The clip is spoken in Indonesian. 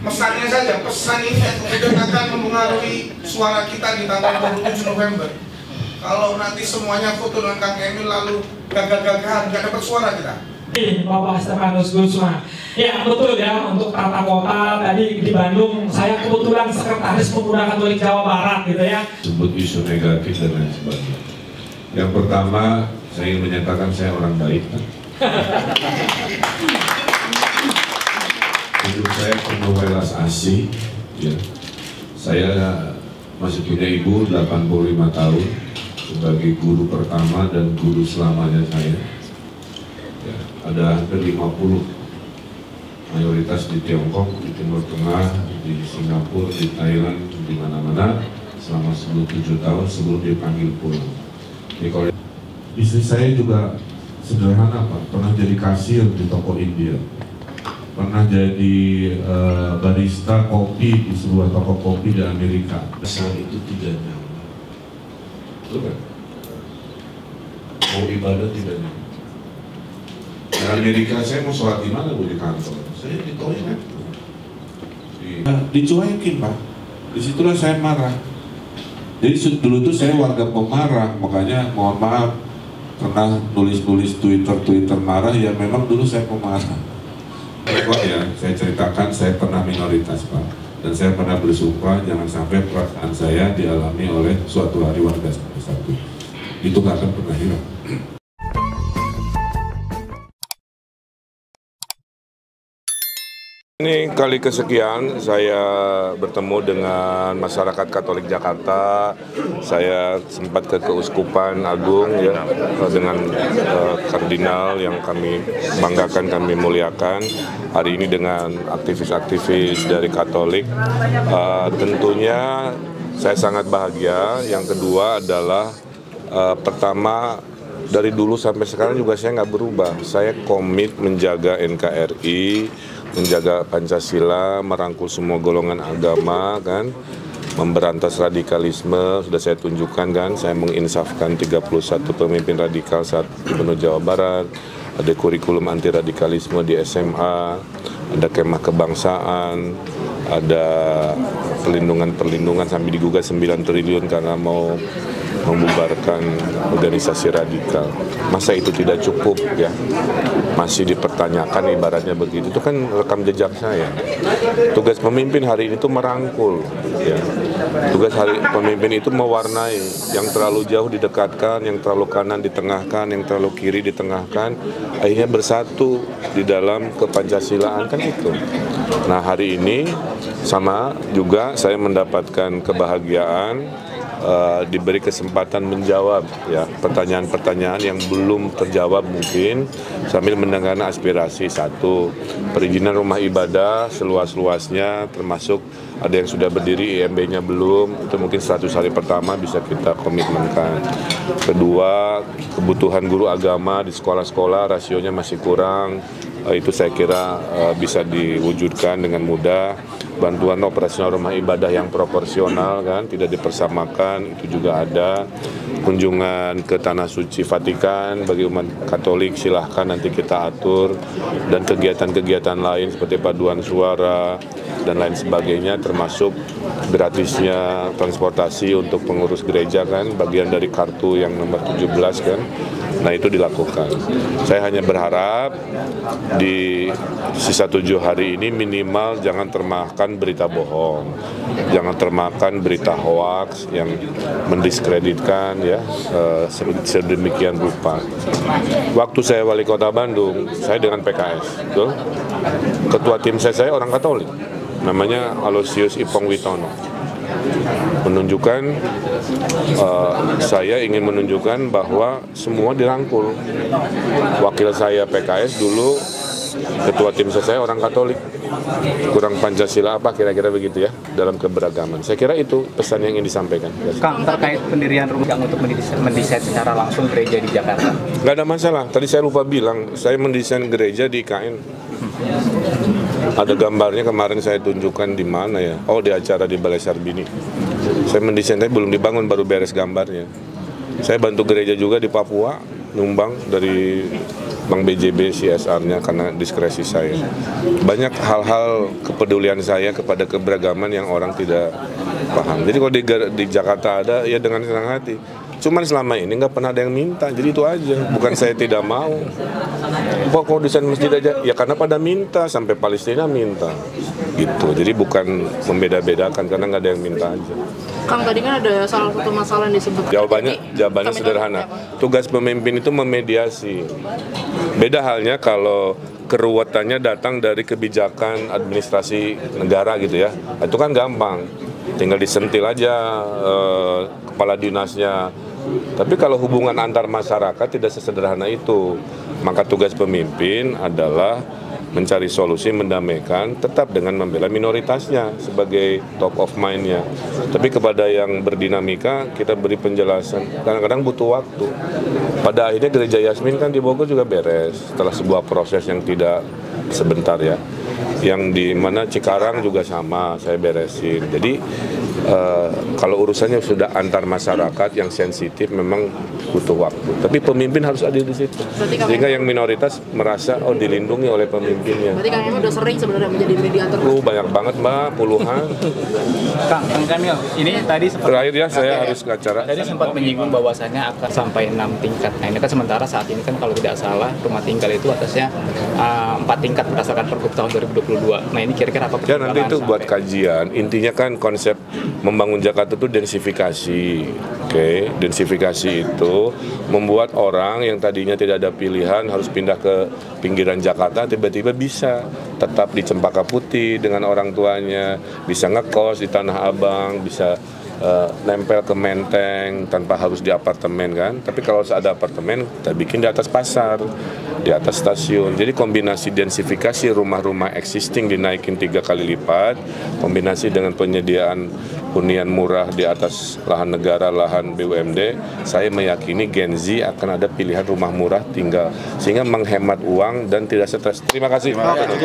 pesannya saja, pesan ini kemudian akan mempengaruhi suara kita di tanggal 27 November. Kalau nanti semuanya foto dengan Kang Emil lalu gagah-gagahan, nggak dapat suara kita. Bapak Stefanus Gusma. Ya betul ya, untuk tata kota tadi di Bandung saya kebetulan sekretaris Pemuda Katolik Jawa Barat gitu ya. Sebut isu negatif dan lain sebagainya. Yang pertama saya ingin menyatakan saya orang baik. Hidup saya penuh welas asih. Ya. Saya masih punya ibu 85 tahun sebagai guru pertama dan guru selamanya saya. Ya, ada hampir 50 mayoritas di Tiongkok, di Timur Tengah, di Singapura, di Thailand, di mana-mana selama 7 tahun sebelum dipanggil pulang. Jadi kalau istri saya juga sederhana Pak, pernah jadi kasir di toko India, pernah jadi barista kopi di sebuah toko kopi di Amerika. Saat itu tidak nyaman, betul kan? Mau ibadah tidak nyaman. Di Amerika saya mau sholat di mana Bu, di kantor? Saya di toilet. Dicuekin Pak. Disitulah saya marah. Jadi dulu tuh saya warga pemarah, makanya mohon maaf pernah tulis-tulis Twitter marah, ya memang dulu saya pemarah. Kok ya, saya ceritakan saya pernah minoritas Pak, dan saya pernah bersumpah jangan sampai perasaan saya dialami oleh suatu hari warga satu. Itu nggak akan pernah hilang. Ini kali kesekian saya bertemu dengan masyarakat Katolik Jakarta. Saya sempat ke Keuskupan Agung ya, dengan kardinal yang kami banggakan, kami muliakan. Hari ini dengan aktivis-aktivis dari Katolik. Tentunya saya sangat bahagia. Yang kedua adalah pertama, dari dulu sampai sekarang juga saya nggak berubah. Saya komit menjaga NKRI, menjaga Pancasila, merangkul semua golongan agama, kan, memberantas radikalisme. Sudah saya tunjukkan kan, saya menginsafkan 31 pemimpin radikal saat Gubernur Jawa Barat. Ada kurikulum anti radikalisme di SMA, ada kemah kebangsaan, ada perlindungan sampai digugat 9 triliun karena mau membubarkan organisasi radikal. Masa itu tidak cukup ya? Masih dipertanyakan ibaratnya begitu. Itu kan rekam jejak saya. Tugas pemimpin hari ini itu merangkul ya. Tugas pemimpin itu mewarnai, yang terlalu jauh didekatkan, yang terlalu kanan ditengahkan, yang terlalu kiri ditengahkan, akhirnya bersatu di dalam kepancasilaan, kan itu. Nah, hari ini sama juga saya mendapatkan kebahagiaan diberi kesempatan menjawab ya pertanyaan-pertanyaan yang belum terjawab mungkin, sambil mendengarkan aspirasi. Satu, perizinan rumah ibadah seluas-luasnya, termasuk ada yang sudah berdiri IMB-nya belum, itu mungkin 100 hari pertama bisa kita komitmenkan. Kedua, kebutuhan guru agama di sekolah-sekolah rasionya masih kurang, itu saya kira bisa diwujudkan dengan mudah. Bantuan operasional rumah ibadah yang proporsional, kan, tidak dipersamakan, itu juga ada. Kunjungan ke Tanah Suci Vatikan bagi umat Katolik silahkan nanti kita atur, dan kegiatan-kegiatan lain seperti paduan suara dan lain sebagainya, termasuk gratisnya transportasi untuk pengurus gereja, kan, bagian dari kartu yang nomor 17 kan. Nah, itu dilakukan. Saya hanya berharap di sisa 7 hari ini minimal jangan termakan berita bohong, jangan termakan berita hoaks yang mendiskreditkan ya sedemikian rupa. Waktu saya wali kota Bandung, saya dengan PKS, betul? Ketua tim saya orang Katolik, namanya Aloysius Ipong Witono. Menunjukkan saya ingin menunjukkan bahwa semua dirangkul. Wakil saya PKS dulu, ketua tim saya orang Katolik, kurang Pancasila apa kira-kira begitu ya, dalam keberagaman. Saya kira itu pesan yang ingin disampaikan. Kang, terkait pendirian rumah yang untuk mendesain secara langsung gereja di Jakarta. Nggak ada masalah. Tadi saya lupa bilang, saya mendesain gereja di IKN. Ada gambarnya kemarin saya tunjukkan di mana ya? Oh, di acara di Balai Sarbini. Saya mendesain, tapi belum dibangun, baru beres gambarnya. Saya bantu gereja juga di Papua, nyumbang dari Bank BJB CSR-nya karena diskresi saya. Banyak hal-hal kepedulian saya kepada keberagaman yang orang tidak paham. Jadi kalau di Jakarta ada, ya dengan senang hati. Cuman selama ini nggak pernah ada yang minta, jadi itu aja. Bukan saya tidak mau. Kok kalau desain masjid aja? Ya karena pada minta, sampai Palestina minta. Gitu. Jadi bukan membeda-bedakan karena nggak ada yang minta aja. Kang, tadi kan ada salah satu masalah yang disebut. Jawabannya sederhana. Tugas pemimpin itu memediasi. Beda halnya kalau keruwetannya datang dari kebijakan administrasi negara gitu ya. Itu kan gampang. Tinggal disentil aja kepala dinasnya. Tapi kalau hubungan antar masyarakat tidak sesederhana itu. Maka tugas pemimpin adalah mencari solusi, mendamaikan, tetap dengan membela minoritasnya sebagai top of mind-nya. Tapi kepada yang berdinamika, kita beri penjelasan. Kadang-kadang butuh waktu. Pada akhirnya gereja Yasmin kan di Bogor juga beres, setelah sebuah proses yang tidak sebentar ya. Yang di mana Cikarang juga sama, saya beresin. Jadi kalau urusannya sudah antar masyarakat yang sensitif memang butuh waktu. Tapi pemimpin harus ada di situ. Sehingga yang minoritas merasa dilindungi oleh pemimpinnya. Berarti Kang Emil udah sering sebenarnya menjadi mediator. Banyak banget Mbak, puluhan. Kang Emil, ini tadi terakhir ya saya harus ke acara. Tadi sempat menyinggung bahwasannya akan sampai 6 tingkat. Nah ini kan sementara saat ini kan kalau tidak salah rumah tinggal itu atasnya 4 tingkat berdasarkan Pergub tahun 2022. Nah ini kira-kira apa? Ya nanti itu buat kajian. Intinya kan konsep membangun Jakarta itu densifikasi. Oke, densifikasi itu membuat orang yang tadinya tidak ada pilihan harus pindah ke pinggiran Jakarta tiba-tiba bisa tetap di Cempaka Putih dengan orang tuanya, bisa ngekos di Tanah Abang, bisa nempel ke Menteng tanpa harus di apartemen kan. Tapi kalau ada apartemen kita bikin di atas pasar, di atas stasiun. Jadi kombinasi densifikasi rumah-rumah existing dinaikin 3 kali lipat, kombinasi dengan penyediaan hunian murah di atas lahan negara, lahan BUMD, saya meyakini Gen Z akan ada pilihan rumah murah tinggal sehingga menghemat uang dan tidak stres. Terima kasih. Terima kasih.